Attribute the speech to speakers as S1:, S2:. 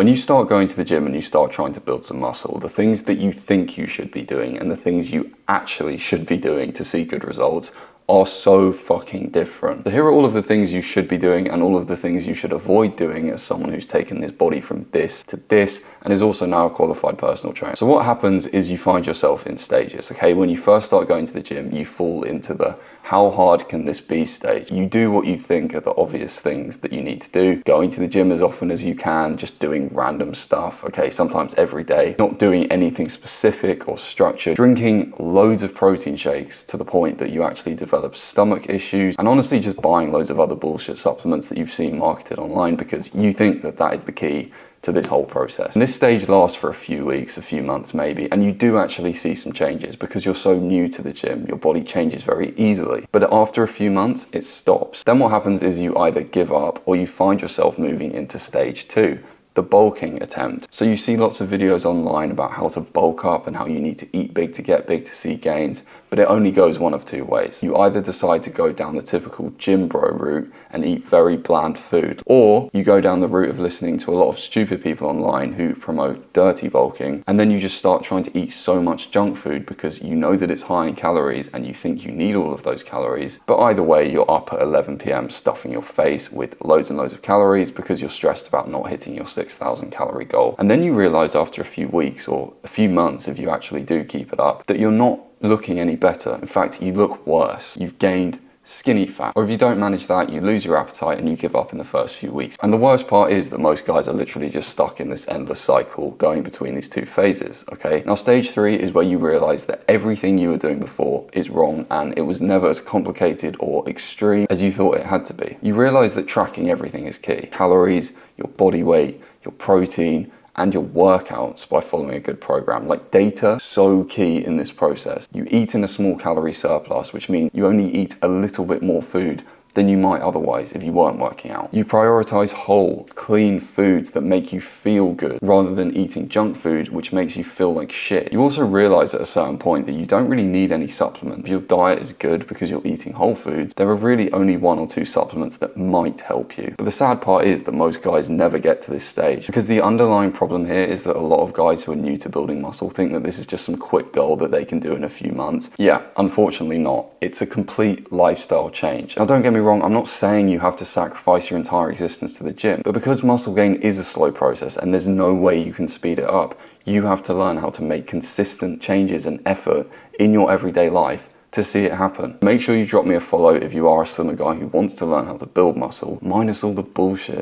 S1: When you start going to the gym and you start trying to build some muscle, the things that you think you should be doing and the things you actually should be doing to see good results are so fucking different. So here are all of the things you should be doing and all of the things you should avoid doing as someone who's taken his body from this to this and is also now a qualified personal trainer. So what happens is you find yourself in stages, okay? When you first start going to the gym, you fall into the how hard can this be stage. You do what you think are the obvious things that you need to do. Going to the gym as often as you can, just doing random stuff, okay? Sometimes every day, not doing anything specific or structured, drinking loads of protein shakes to the point that you actually develop stomach issues, and honestly just buying loads of other bullshit supplements that you've seen marketed online because you think that that is the key to this whole process. And this stage lasts for a few weeks, a few months maybe, and you do actually see some changes because you're so new to the gym, your body changes very easily. But after a few months, it stops. Then what happens is you either give up or you find yourself moving into stage 2. The bulking attempt. So you see lots of videos online about how to bulk up and how you need to eat big to get big to see gains, but it only goes one of two ways. You either decide to go down the typical gym bro route and eat very bland food, or you go down the route of listening to a lot of stupid people online who promote dirty bulking, and then you just start trying to eat so much junk food because you know that it's high in calories and you think you need all of those calories, but either way you're up at 11 p.m. stuffing your face with loads and loads of calories because you're stressed about not hitting your 6,000 calorie goal. And then you realize after a few weeks or a few months, if you actually do keep it up, that you're not looking any better. In fact, you look worse. You've gained skinny fat. Or if you don't manage that, you lose your appetite and you give up in the first few weeks. And the worst part is that most guys are literally just stuck in this endless cycle going between these two phases, okay? Now, stage 3 is where you realize that everything you were doing before is wrong and it was never as complicated or extreme as you thought it had to be. You realize that tracking everything is key. Calories, your body weight, your protein, and your workouts by following a good program. Like data, so key in this process. You eat in a small calorie surplus, which means you only eat a little bit more food than you might otherwise if you weren't working out. You prioritize whole, clean foods that make you feel good rather than eating junk food which makes you feel like shit. You also realize at a certain point that you don't really need any supplement. If your diet is good because you're eating whole foods, there are really only 1 or 2 supplements that might help you. But the sad part is that most guys never get to this stage because the underlying problem here is that a lot of guys who are new to building muscle think that this is just some quick goal that they can do in a few months. Yeah, unfortunately not. It's a complete lifestyle change. Now don't get me wrong, I'm not saying you have to sacrifice your entire existence to the gym, but because muscle gain is a slow process and there's no way you can speed it up, you have to learn how to make consistent changes and effort in your everyday life to see it happen. Make sure you drop me a follow if you are a slimmer guy who wants to learn how to build muscle, minus all the bullshit.